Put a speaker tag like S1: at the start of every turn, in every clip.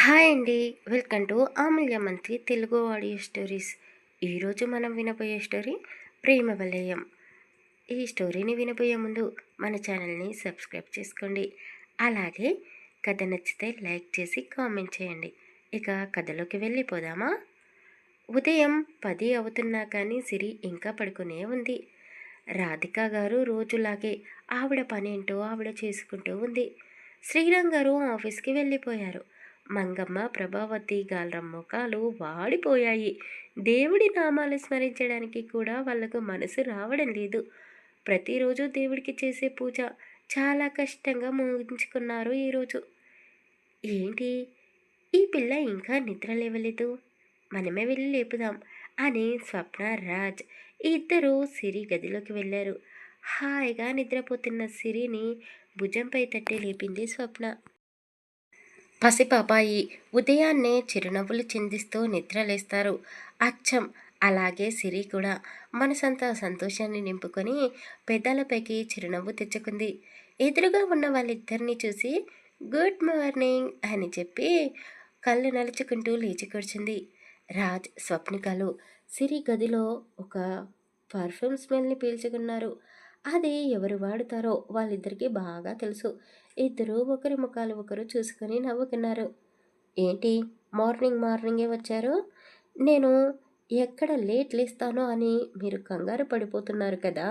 S1: Hi అండి. Welcome to అమూల్య మంత్రి Telugu audio stories. ఈరోజు మనం వినబోయే స్టోరీ ప్రేమ వలయం. ఈ స్టోరీని వినబోయే ముందు మన ఛానల్ని సబ్స్క్రైబ్ చేసుకోండి. అలాగే కథ నచ్చితే లైక్ చేసి కామెంట్ చేయండి. ఇక కథలోకి వెళ్ళిపోదామా? ఉదయం 10 అవుతున్నా కానీ సిరి ఇంకా పడుకునే ఉంది. రాధిక గారు రోజులాగే ఆవిడ పనేంటో ఆవిడ చేసుకుంటూ ఉంది. శ్రీరామ్ గారు ఆఫీస్కి వెళ్ళిపోయారు. మంగమ్మ, ప్రభావతి గాల్రం ముఖాలు వాడిపోయాయి. దేవుడి నామాలు స్మరించడానికి కూడా వాళ్లకు మనసు రావడం లేదు. ప్రతిరోజు దేవుడికి చేసే పూజ చాలా కష్టంగా ముగించుకున్నారు ఈరోజు. ఏంటి, ఈ పిల్ల ఇంకా నిద్ర లేవలేదు, మనమే వెళ్ళి లేపుదాం అని స్వప్న, రాజ్ ఇద్దరూ సిరి గదిలోకి వెళ్ళారు. హాయిగా నిద్రపోతున్న సిరిని భుజంపై తట్టి లేపింది స్వప్న. పసిపాపాయి ఉదయాన్నే చిరునవ్వులు చిందిస్తూ నిద్రలేస్తారు. అచ్చం అలాగే సిరి కూడా మనసంతా సంతోషాన్ని నింపుకొని పెదాలపైకి చిరునవ్వు తెచ్చుకుంది. ఎదురుగా ఉన్న వాళ్ళిద్దరినీ చూసి గుడ్ మార్నింగ్ అని చెప్పి కళ్ళు నలుచుకుంటూ లేచి కూర్చుంది. రాజ్, స్వప్నికలు సిరి గదిలో ఒక పర్ఫ్యూమ్ స్మెల్ని పీల్చుకున్నారు. అది ఎవరు వాడుతారో వాళ్ళిద్దరికీ బాగా తెలుసు. ఇద్దరూ ఒకరి ముఖాలు ఒకరు చూసుకొని నవ్వుకున్నారు. ఏంటి, మార్నింగ్ మార్నింగే వచ్చారు? నేను ఎక్కడ లేట్ లేస్తానో అని మీరు కంగారు పడిపోతున్నారు కదా.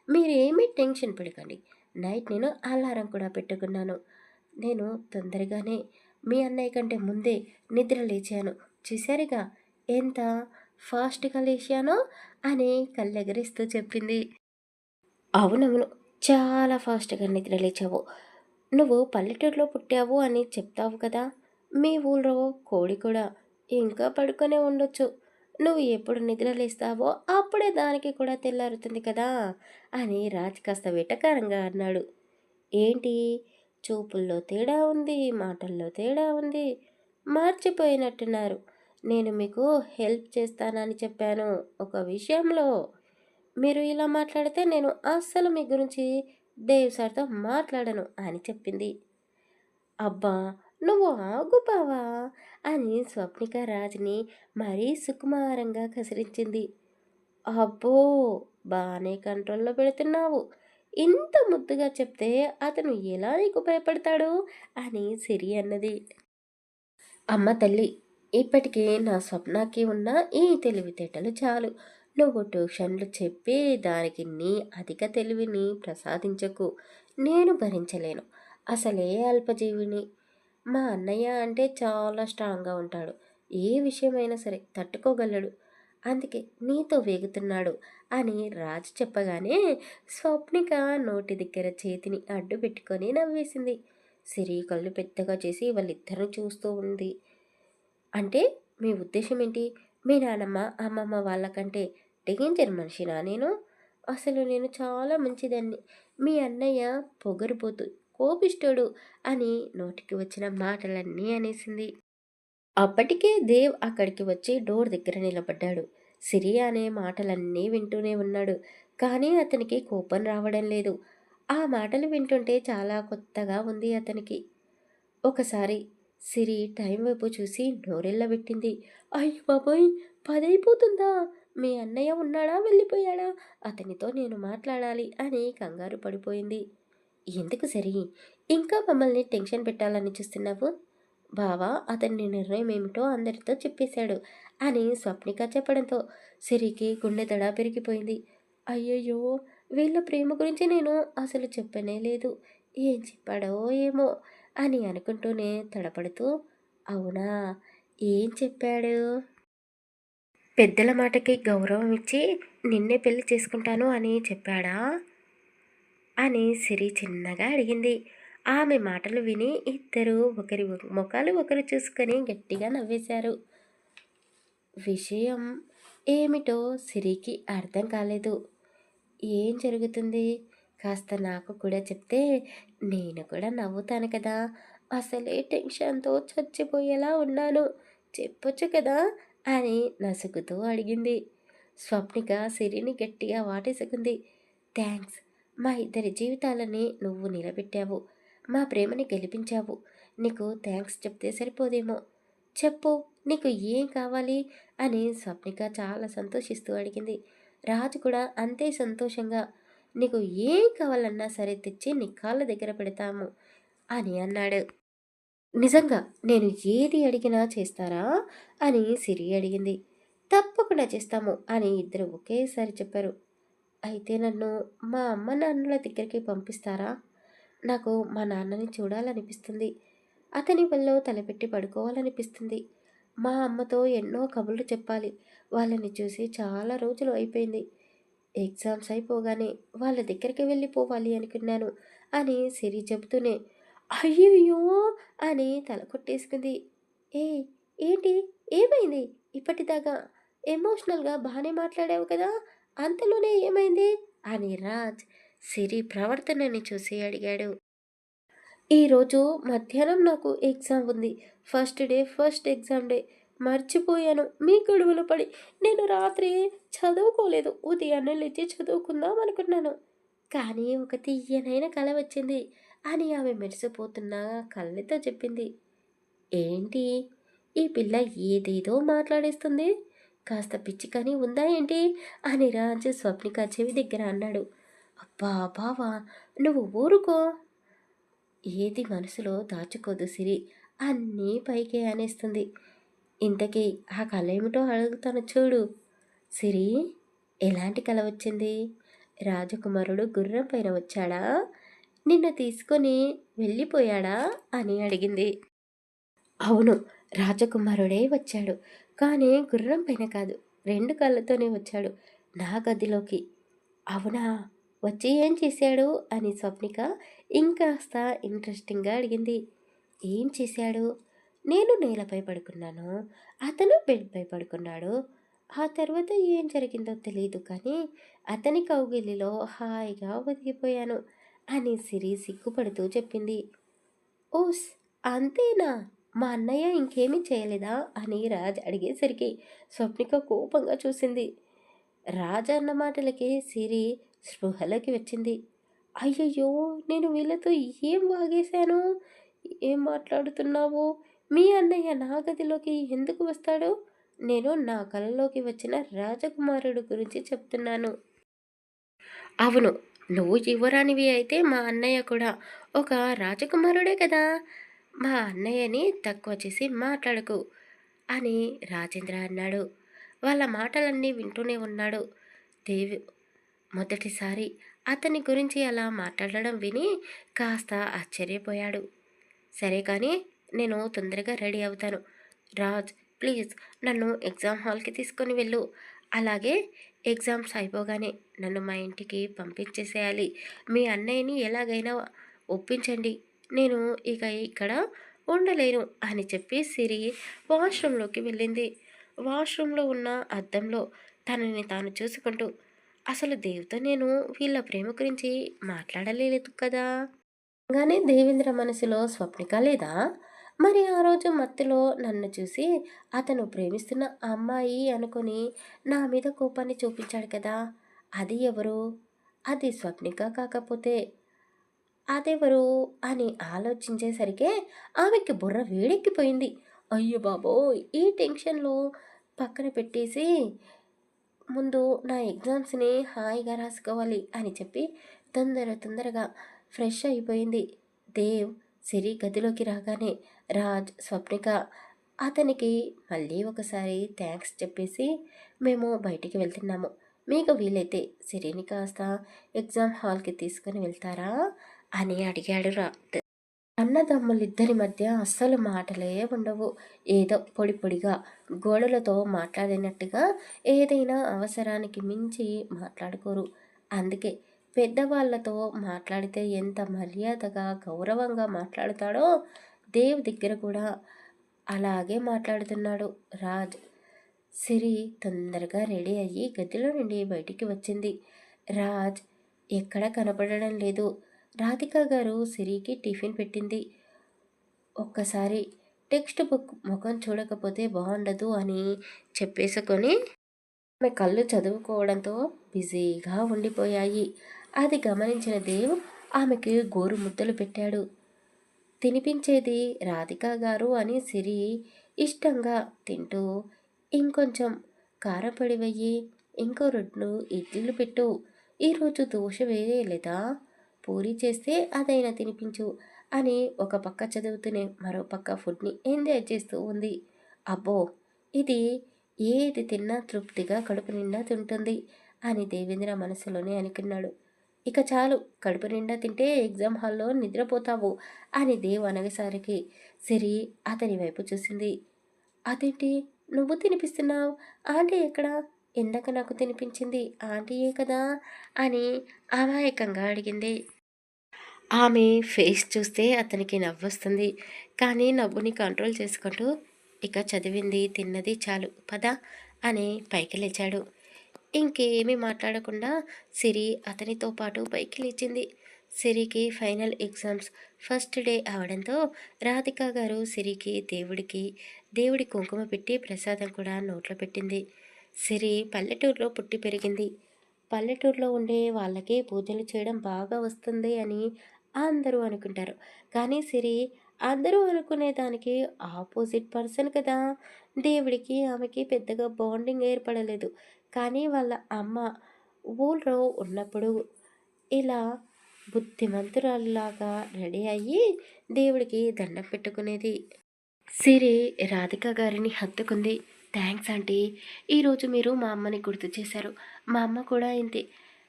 S1: మీరేమీ టెన్షన్ పడకండి. నైట్ నేను అలారం కూడా పెట్టుకున్నాను. నేను తొందరగానే మీ అన్నయ్య కంటే ముందే నిద్ర లేచాను. చూశారుగా ఎంత ఫాస్ట్గా లేచానో అని కళ్ళెగరిస్తూ చెప్పింది. అవునవును, చాలా ఫాస్ట్గా నిద్ర లేచావు. నువ్వు పల్లెటూరులో పుట్టావు అని చెప్తావు కదా. మీ ఊళ్ళో కోడి కూడా ఇంకా పడుకొనే ఉండొచ్చు. నువ్వు ఎప్పుడు నిద్ర లేస్తావో అప్పుడే దానికి కూడా తెల్లారుతుంది కదా అని రాజ్ కాస్త వెటకారంగా అన్నాడు. ఏంటి, చూపుల్లో తేడా ఉంది, మాటల్లో తేడా ఉంది, మార్చిపోయినట్టున్నారు. నేను మీకు హెల్ప్ చేస్తానని చెప్పాను ఒక విషయంలో. మీరు ఇలా మాట్లాడితే నేను అస్సలు మీ గురించి దేవ్ సార్తో మాట్లాడను అని చెప్పింది. అబ్బా, నువ్వు ఆగు బావా అని స్వప్నిక రాజ్ని మరీ సుకుమారంగా కసిరించింది. అబ్బో, బాగానే కంట్రోల్లో పెడుతున్నావు. ఇంత ముద్దుగా చెప్తే అతను ఎలా నీకు భయపడతాడు అని సిరి అన్నది. అమ్మ తల్లి, ఇప్పటికీ నా స్వప్నకి ఉన్న ఈ తెలివితేటలు చాలు. నువ్వు ట్యూషన్లు చెప్పి దానికి నీ అధిక తెలివిని ప్రసాదించకు. నేను భరించలేను. అసలే అల్పజీవిని. మా అన్నయ్య అంటే చాలా స్ట్రాంగ్గా ఉంటాడు. ఏ విషయమైనా సరే తట్టుకోగలడు. అందుకే నీతో వేగుతున్నాడు అని రాజు చెప్పగానే స్వప్నిక నోటి దగ్గర చేతిని అడ్డు పెట్టుకొని నవ్వేసింది. సిరి కళ్ళు పెద్దగా చేసి వాళ్ళిద్దరూ చూస్తూ ఉంది. అంటే మీ ఉద్దేశం ఏంటి? మీ నానమ్మ, అమ్మమ్మ వాళ్ళకంటే డేంజర్ మనిషినా నేను? అసలు నేను చాలా మంచిదాన్ని. మీ అన్నయ్య పొగరుబోతు, కోపిష్ఠుడు అని నోటికి వచ్చిన మాటలన్నీ అనేసింది. అప్పటికే దేవ్ అక్కడికి వచ్చి డోర్ దగ్గర నిలబడ్డాడు. సిరి అనే మాటలన్నీ వింటూనే ఉన్నాడు. కానీ అతనికి కోపం రావడం లేదు. ఆ మాటలు వింటుంటే చాలా కొత్తగా ఉంది అతనికి. ఒకసారి సిరి టైం వైపు చూసి నోరెళ్ళబెట్టింది. అయ్య బాబోయ్, 10 అయిపోతుందా? మీ అన్నయ్య ఉన్నాడా, వెళ్ళిపోయాడా? అతనితో నేను మాట్లాడాలి అని కంగారు పడిపోయింది. ఎందుకు సరి, ఇంకా మమ్మల్ని టెన్షన్ పెట్టాలని చూస్తున్నావు? బావా అతని నిర్ణయం ఏమిటో అందరితో చెప్పేశాడు అని స్వప్నిక చెప్పడంతో సిరికి గుండె దడ పెరిగిపోయింది. అయ్యయ్యో, వీళ్ళ ప్రేమ గురించి నేను అసలు చెప్పనే లేదు. ఏం చెప్పాడో ఏమో అని అనుకుంటూనే తడపడుతూ, అవునా, ఏం చెప్పాడు? పెద్దల మాటకి గౌరవం ఇచ్చి నిన్నే పెళ్లి చేసుకుంటాను అని చెప్పాడా అని సిరి చిన్నగా అడిగింది. ఆమె మాటలు విని ఇద్దరు ఒకరి ముఖాలు ఒకరు చూసుకొని గట్టిగా నవ్వేశారు. విషయం ఏమిటో సిరికి అర్థం కాలేదు. ఏం జరుగుతుంది, కాస్త నాకు కూడా చెప్తే నేను కూడా నవ్వుతాను కదా. అసలే టెన్షన్తో చచ్చిపోయేలా ఉన్నాను, చెప్పొచ్చు కదా అని నసుగుతూ అడిగింది. స్వప్నిక సిరిని గట్టిగా వాటేసుకుంది. థ్యాంక్స్, మా ఇద్దరి జీవితాలని నువ్వు నిలబెట్టావు, మా ప్రేమని గెలిపించావు. నీకు థ్యాంక్స్ చెప్తే సరిపోదేమో. చెప్పు, నీకు ఏం కావాలి అని స్వప్నిక చాలా సంతోషిస్తూ అడిగింది. రాజు కూడా అంతే సంతోషంగా నీకు ఏం కావాలన్నా సరే తెచ్చి నీ కాళ్ళ దగ్గర పెడతాము అని అన్నాడు. నిజంగా నేను ఏది అడిగినా చేస్తారా అని సిరి అడిగింది. తప్పకుండా చేస్తాము అని ఇద్దరు ఒకేసారి చెప్పారు. అయితే నన్ను మా అమ్మ నాన్నల దగ్గరికి పంపిస్తారా? నాకు మా నాన్నని చూడాలనిపిస్తుంది. అతని వల్లో తలపెట్టి పడుకోవాలనిపిస్తుంది. మా అమ్మతో ఎన్నో కబుర్లు చెప్పాలి. వాళ్ళని చూసి చాలా రోజులు అయిపోయింది. ఎగ్జామ్స్ అయిపోగానే వాళ్ళ దగ్గరికి వెళ్ళిపోవాలి అనుకున్నాను అని సిరి చెబుతూనే అయ్యయ్యో అని తల కొట్టేసుకుంది. ఏ ఏంటి, ఏమైంది? ఇప్పటిదాకా ఎమోషనల్గా బాగానే మాట్లాడావు కదా, అంతలోనే ఏమైంది అని రాజ్ సిరి ప్రవర్తనని చూసి అడిగాడు. ఈరోజు మధ్యాహ్నం నాకు ఎగ్జామ్ ఉంది. First exam day. మర్చిపోయాను మీ గొడవలో పడి. నేను రాత్రి చదువుకోలేదు. ఉదయాన్నే లేచి చదువుకుందాం అనుకున్నాను. కానీ ఒక తీయనైన కల వచ్చింది అని ఆమె మెరిసిపోతున్న కళ్ళతో చెప్పింది. ఏంటి? ఈ పిల్ల ఏదేదో మాట్లాడేస్తుంది. కాస్త పిచ్చి కానీ ఉందా ఏంటి అని రాజు స్వప్నిక చెవి దగ్గర అన్నాడు. అబ్బా బావా, నువ్వు ఊరుకో. ఏది మనసులో దాచుకోదు సిరి. అన్నీ పైకే అనేస్తుంది. ఇంతకీ ఆ కళ ఏమిటో అడుగుతాను చూడు. సిరి, ఎలాంటి కల వచ్చింది? రాజకుమారుడు గుర్రం పైన వచ్చాడా? నిన్ను తీసుకొని వెళ్ళిపోయాడా అని అడిగింది. అవును, రాజకుమారుడే వచ్చాడు. కానీ గుర్రం పైన కాదు, 2 కళ్ళతోనే వచ్చాడు నా గదిలోకి. అవునా? వచ్చి ఏం చేశాడు అని స్వప్నిక ఇంకాస్త ఇంట్రెస్టింగ్గా అడిగింది. ఏం చేశాడు? నేను నేలపై పడుకున్నాను, అతను బెడ్పై పడుకున్నాడు. ఆ తర్వాత ఏం జరిగిందో తెలియదు కానీ అతని కౌగిలిలో హాయిగా ఒదిగిపోయాను అని సిరి సిగ్గుపడుతూ చెప్పింది. ఓస్, అంతేనా? మా అన్నయ్య ఇంకేమీ చేయలేదా అని రాజ్ అడిగేసరికి స్వప్నిక కోపంగా చూసింది. రాజా అన్న మాటలకి సిరి స్పృహలోకి వచ్చింది. అయ్యయ్యో, నేను వీళ్ళతో ఏం వాగేశాను? ఏం మాట్లాడుతున్నావు? మీ అన్నయ్య నా గదిలోకి ఎందుకు వస్తాడు? నేను నా కలలోకి వచ్చిన రాజకుమారుడు గురించి చెప్తున్నాను. అవును, నువ్వు యువరానివి అయితే మా అన్నయ్య కూడా ఒక రాజకుమారుడే కదా. మా అన్నయ్యని తక్కువ చేసి మాట్లాడకు అని రాజేంద్ర అన్నాడు. వాళ్ళ మాటలన్నీ వింటూనే ఉన్నాడు. దేవి మొదటిసారి అతని గురించి అలా మాట్లాడడం విని కాస్త ఆశ్చర్యపోయాడు. సరే కానీ నేను తొందరగా రెడీ అవుతాను. రాజ్, ప్లీజ్ నన్ను ఎగ్జామ్ హాల్కి తీసుకొని వెళ్ళు. అలాగే ఎగ్జామ్స్ అయిపోగానే నన్ను మా ఇంటికి పంపించేసేయాలి. మీ అన్నయ్యని ఎలాగైనా ఒప్పించండి. నేను ఇక ఇక్కడ ఉండలేను అని చెప్పి సిరి వాష్రూంలోకి వెళ్ళింది. వాష్రూంలో ఉన్న అద్దంలో తనని తాను చూసుకుంటూ అసలు దేవ్‌తో నేను వీళ్ళ ప్రేమ గురించి మాట్లాడలేదు కదా! అనగానే దేవేంద్ర మనసులో స్వప్నిక లేదా? మరి ఆ రోజు మత్తులో నన్ను చూసి అతను ప్రేమిస్తున్న అమ్మాయి అనుకుని నా మీద కోపాన్ని చూపించాడు కదా! అది ఎవరు? అది స్వప్నిక కాకపోతే అదెవరు అని ఆలోచించేసరికే ఆమెకి బుర్ర వేడెక్కిపోయింది. అయ్య బాబోయ్! ఈ టెన్షన్‌లో పక్కన పెట్టేసి ముందు నా ఎగ్జామ్స్‌ని హాయిగా రాసుకోవాలి అని చెప్పి తొందరగా ఫ్రెష్ అయిపోయింది. దేవ్ సిరి గదిలోకి రాగానే రాజ్, స్వప్నిక అతనికి మళ్ళీ ఒకసారి థ్యాంక్స్ చెప్పేసి మేము బయటికి వెళ్తున్నాము. మీకు వీలైతే సిరిని కాస్త ఎగ్జామ్ హాల్‌కి తీసుకొని వెళ్తారా అని అడిగాడు అన్నదమ్ములిద్దరి మధ్య అస్సలు మాటలే ఉండవు. ఏదో పొడి పొడిగా గోడలతో మాట్లాడినట్టుగా ఏదైనా అవసరానికి మించి మాట్లాడుకోరు. అందుకే పెద్దవాళ్ళతో మాట్లాడితే ఎంత మర్యాదగా గౌరవంగా మాట్లాడుతాడో దేవ్ దగ్గర కూడా అలాగే మాట్లాడుతున్నాడు రాజ్. సిరి తొందరగా రెడీ అయ్యి గదిలో నుండి బయటికి వచ్చింది. రాజ్ ఎక్కడా కనపడడం లేదు. రాధిక గారు సిరికి టిఫిన్ పెట్టింది. ఒక్కసారి టెక్స్ట్ బుక్ ముఖం చూడకపోతే బాగుండదు అని చెప్పేసుకొని ఆమె కళ్ళు చదువుకోవడంతో బిజీగా ఉండిపోయాయి. అది గమనించిన దేవ్ ఆమెకి గోరు ముద్దలు పెట్టాడు. తినిపించేది రాధిక గారు అని సిరి ఇష్టంగా తింటూ, ఇంకొంచెం కారపొడి వెయ్యి, ఇంకో 2 ఇడ్లీలు పెట్టు, ఈరోజు దోశ వేయలేదా, పూరి చేస్తే అదైనా తినిపించు అని ఒక పక్క చదువుతూనే మరో పక్క ఫుడ్ని ఎంజాయ్ చేస్తూ ఉంది. అబ్బో, ఇది ఏది తిన్నా తృప్తిగా కడుపు నిండా తింటుంది అని దేవేంద్ర మనసులోనే అనుకున్నాడు. ఇక చాలు, కడుపు నిండా తింటే ఎగ్జామ్ హాల్లో నిద్రపోతావు అని దేవ్ అనగసారికి సిరి అతని వైపు చూసింది. అదేంటి, నువ్వు తినిపిస్తున్నావు, ఆంటీ ఎక్కడా, ఇందాక నాకు తినిపించింది ఆంటీయే కదా అని అమాయకంగా అడిగింది. ఆమె ఫేస్ చూస్తే అతనికి నవ్వొస్తుంది. కానీ నవ్వుని కంట్రోల్ చేసుకుంటూ, ఇక చదివింది తిన్నది చాలు పద అని పైకి లేచాడు. ఇంకేమీ మాట్లాడకుండా సిరి అతనితో పాటు పైకి లేచింది. సిరికి ఫైనల్ ఎగ్జామ్స్ ఫస్ట్ డే అవడంతో రాధిక గారు సిరికి దేవుడి కుంకుమ పెట్టి ప్రసాదం కూడా నోట్లో పెట్టింది. సిరి పల్లెటూరులో పుట్టి పెరిగింది. పల్లెటూరులో ఉండే వాళ్ళకి పూజలు చేయడం బాగా వస్తుంది అని అందరూ అనుకుంటారు. కానీ సిరి అందరూ అనుకునే దానికి ఆపోజిట్ పర్సన్ కదా. దేవుడికి ఆమెకి పెద్దగా బాండింగ్ ఏర్పడలేదు. కానీ వాళ్ళ అమ్మ ఊళ్ళో ఉన్నప్పుడు ఇలా బుద్ధిమంతురాలిలాగా రెడీ అయ్యి దేవుడికి దండం పెట్టుకునేది. సిరి రాధిక గారిని హత్తుకుంది. థ్యాంక్స్ ఆంటీ, ఈరోజు మీరు మా అమ్మని గుర్తు చేశారు. మా అమ్మ కూడా ఇంతే,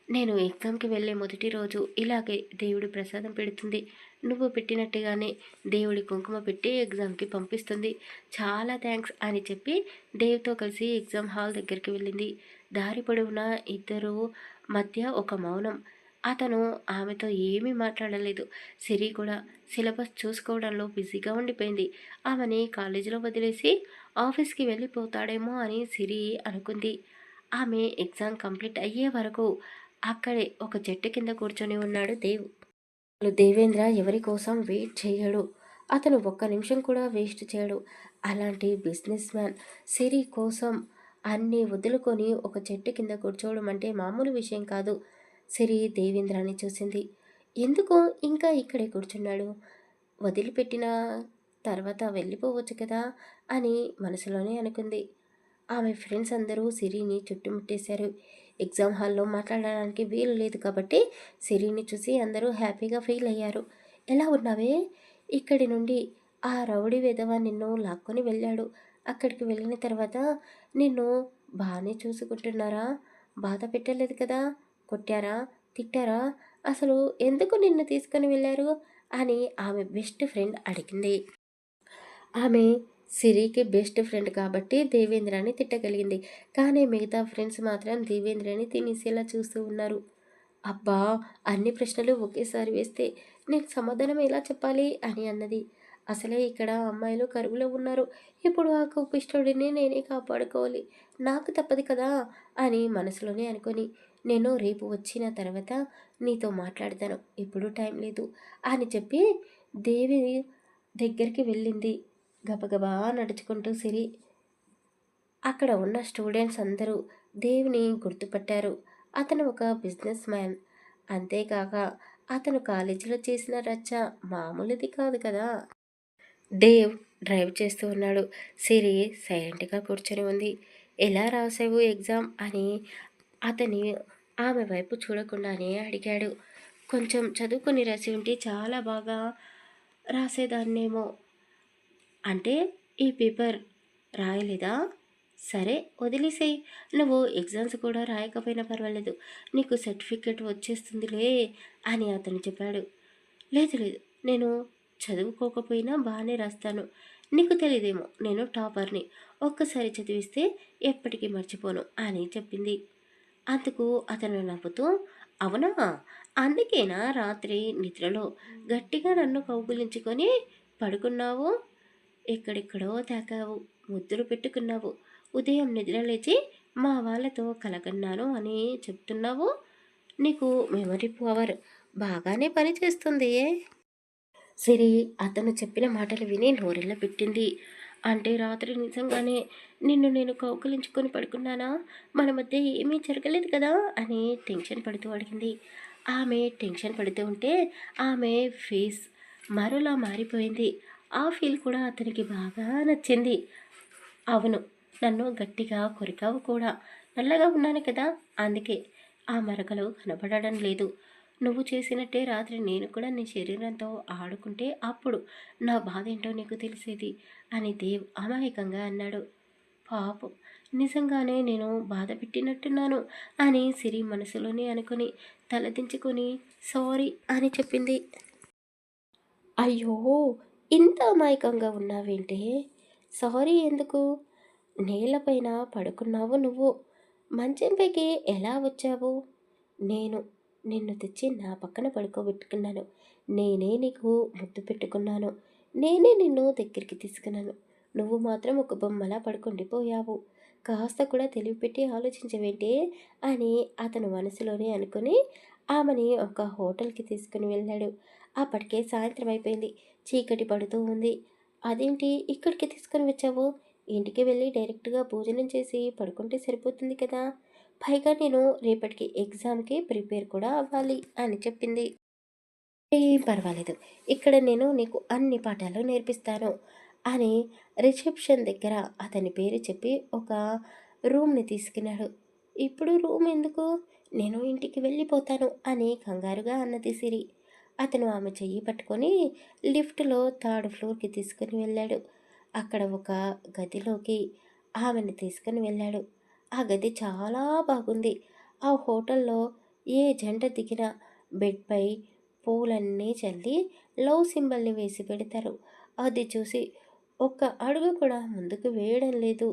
S1: నేను ఎగ్జామ్కి వెళ్ళే మొదటి రోజు ఇలాగే దేవుడి ప్రసాదం పెడుతుంది. నువ్వు పెట్టినట్టుగానే దేవుడి కుంకుమ పెట్టి ఎగ్జామ్కి పంపిస్తుంది. చాలా థ్యాంక్స్ అని చెప్పి దేవ్తో కలిసి ఎగ్జామ్ హాల్ దగ్గరికి వెళ్ళింది. దారి పొడవునా ఇద్దరు మధ్య ఒక మౌనం. అతను ఆమెతో ఏమీ మాట్లాడలేదు. సిరి కూడా సిలబస్ చూసుకోవడంలో బిజీగా ఉండిపోయింది. ఆమెని కాలేజీలో వదిలేసి ఆఫీస్కి వెళ్ళిపోతాడేమో అని సిరి అనుకుంది. ఆమె ఎగ్జామ్ కంప్లీట్ అయ్యే వరకు అక్కడే ఒక చెట్టు కింద కూర్చొని ఉన్నాడు దేవ్. దేవేంద్ర ఎవరి కోసం వెయిట్ చేయడు. అతను ఒక్క నిమిషం కూడా వేస్ట్ చేయడు. అలాంటి బిజినెస్ మ్యాన్ సిరి కోసం అన్నీ వదులుకొని ఒక చెట్టు కింద కూర్చోవడం అంటే మామూలు విషయం కాదు. సిరి దేవేంద్రాన్ని చూసింది. ఎందుకు ఇంకా ఇక్కడే కూర్చున్నాడు, వదిలిపెట్టిన తర్వాత వెళ్ళిపోవచ్చు కదా అని మనసులోనే అనుకుంది. ఆమె ఫ్రెండ్స్ అందరూ సిరిని చుట్టుముట్టేశారు. ఎగ్జామ్ హాల్లో మాట్లాడడానికి వీలు లేదు కాబట్టి సిరిని చూసి అందరూ హ్యాపీగా ఫీల్ అయ్యారు. ఎలా ఉన్నావే, ఇక్కడి నుండి ఆ రౌడీ విధవ నిన్ను లాక్కొని వెళ్ళాడు. అక్కడికి వెళ్ళిన తర్వాత నిన్ను బాగానే చూసుకుంటున్నారా, బాధ పెట్టలేదు కదా, కొట్టారా, తిట్టారా, అసలు ఎందుకు నిన్ను తీసుకొని వెళ్ళారు అని ఆమె బెస్ట్ ఫ్రెండ్ అడిగింది. ఆమె సిరికి బెస్ట్ ఫ్రెండ్ కాబట్టి దేవేంద్రాన్ని తిట్టగలిగింది. కానీ మిగతా ఫ్రెండ్స్ మాత్రం దేవేంద్రని తినేసేలా చూస్తూ ఉన్నారు. అబ్బా, అన్ని ప్రశ్నలు ఒకేసారి వేస్తే నేను సమాధానం ఎలా చెప్పాలి అని అన్నది. అసలే ఇక్కడ అమ్మాయిలు కరువులో ఉన్నారు. ఇప్పుడు ఆ కోపిష్ఠుడిని నేనే కాపాడుకోవాలి, నాకు తప్పదు కదా అని మనసులోనే అనుకొని, నేను రేపు వచ్చిన తర్వాత నీతో మాట్లాడతాను, ఇప్పుడు టైం లేదు అని చెప్పి దేవి దగ్గరికి వెళ్ళింది. గబగబా నడుచుకుంటూ సిరి. అక్కడ ఉన్న స్టూడెంట్స్ అందరూ దేవిని గుర్తుపట్టారు. అతను ఒక బిజినెస్ మ్యాన్. అంతేకాక అతను కాలేజీలో చేసిన రచ్చ మామూలుది కాదు కదా. దేవ్ డ్రైవ్ చేస్తూ ఉన్నాడు. సిరి సైలెంట్గా కూర్చొని ఉంది. ఎలా రాసావు ఎగ్జామ్ అని అతని ఆమె వైపు చూడకుండానే అడిగాడు. కొంచెం చదువుకుని రాసి ఉంటే చాలా బాగా రాసేదాన్నేమో. అంటే ఈ పేపర్ రాయలేదా, సరే వదిలేసేయి, నువ్వు ఎగ్జామ్స్ కూడా రాయకపోయినా పర్వాలేదు, నీకు సర్టిఫికెట్ వచ్చేస్తుందిలే అని అతను చెప్పాడు. లేదు లేదు, నేను చదువుకోకపోయినా బాగానే రాస్తాను, నీకు తెలియదేమో, నేను టాపర్ని, ఒక్కసారి చదివిస్తే ఎప్పటికీ మర్చిపోను అని చెప్పింది. అందుకు అతను నవ్వుతూ, అవునా, అందుకేనా రాత్రి నిద్రలో గట్టిగా నన్ను కౌగులించుకొని పడుకున్నావు, ఎక్కడెక్కడో తాకావు, ముద్దులు పెట్టుకున్నావు, ఉదయం నిద్రలేచి మా వాళ్ళతో కలగన్నాను అని చెప్తున్నావు, నీకు మెమరీ పవర్ బాగానే పనిచేస్తుంది. సిరి అతను చెప్పిన మాటలు విని నోరెళ్ళ పెట్టింది. అంటే రాత్రి నిజంగానే నిన్ను నేను కౌకలించుకొని పడుకున్నానా, మన మధ్య ఏమీ జరగలేదు కదా అని టెన్షన్ పడుతూ అడిగింది. ఆమె టెన్షన్ పడుతూ ఉంటే ఆమె ఫేస్ మరోలా మారిపోయింది. ఆ ఫీల్ కూడా అతనికి బాగా నచ్చింది. అవును, నన్ను గట్టిగా కొరికావు కూడా. నల్లగా ఉన్నాను కదా, అందుకే ఆ మరకలు కనబడడం లేదు. నువ్వు చేసినట్టే రాత్రి నేను కూడా నీ శరీరంతో ఆడుకుంటే అప్పుడు నా బాధ ఏంటో నీకు తెలిసేది అని దేవ్ అమాయకంగా అన్నాడు. పాపం, నిజంగానే నేను బాధ పెట్టినట్టున్నాను అని సిరి మనసులోనే అనుకుని తలదించుకొని సారీ అని చెప్పింది. అయ్యో, ఇంత అమాయకంగా ఉన్నావేంటే? సారీ ఎందుకు? నేలపైన పడుకున్నావు నువ్వు. మంచం పైకి ఎలా వచ్చావు? నేను నిన్ను తెచ్చి నా పక్కన పడుకోబెట్టుకున్నాను. నేనే నీకు ముద్దు పెట్టుకున్నాను. నేనే నిన్ను దగ్గరికి తీసుకున్నాను. నువ్వు మాత్రం ఒక బొమ్మలా పడుకుండిపోయావు. కాస్త కూడా తెలివి పెట్టి ఆలోచించవేంటే అని అతను మనసులోనే అనుకుని ఆమెని ఒక హోటల్కి తీసుకుని వెళ్ళాడు. అప్పటికే సాయంత్రం అయిపోయింది. చీకటి పడుతూ ఉంది. అదేంటి ఇక్కడికి తీసుకొని వచ్చావు? ఇంటికి వెళ్ళి డైరెక్ట్గా భోజనం చేసి పడుకుంటే సరిపోతుంది కదా. పైగా నేను రేపటికి ఎగ్జామ్కి ప్రిపేర్ కూడా అవ్వాలి అని చెప్పింది. ఏం పర్వాలేదు, ఇక్కడ నేను నీకు అన్ని పాఠాలు నేర్పిస్తాను అని రిసెప్షన్ దగ్గర అతని పేరు చెప్పి ఒక రూమ్ని తీసుకున్నాడు. ఇప్పుడు రూమ్ ఎందుకు, నేను ఇంటికి వెళ్ళిపోతాను అని కంగారుగా అన్నది సిరి. అతను ఆమె చెయ్యి పట్టుకొని లిఫ్ట్లో థర్డ్ ఫ్లోర్కి తీసుకుని వెళ్ళాడు. అక్కడ ఒక గదిలోకి ఆమెను తీసుకుని వెళ్ళాడు. ఆ గది చాలా బాగుంది. ఆ హోటల్లో ఏ జంట దిగినా బెడ్పై పూలన్నీ చల్లి లవ్ సింబల్ని వేసి పెడతారు. అది చూసి ఒక్క అడుగు కూడా ముందుకు వేయడం లేదు.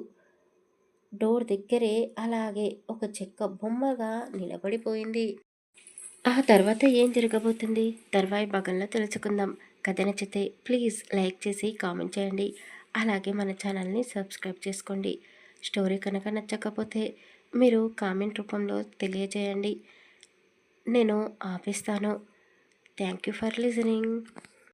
S1: డోర్ దగ్గరే అలాగే ఒక చెక్క బొమ్మగా నిలబడిపోయింది. ఆ తర్వాత ఏం జరగబోతుంది తర్వాయి భాగంలో తెలుసుకుందాం. కథ నచ్చితే ప్లీజ్ లైక్ చేసి కామెంట్ చేయండి. అలాగే మన ఛానల్ని సబ్స్క్రైబ్ చేసుకోండి. స్టోరీ కనుక నచ్చకపోతే మీరు కామెంట్ రూపంలో తెలియజేయండి. నేను ఆపిస్తాను. Thank you for listening.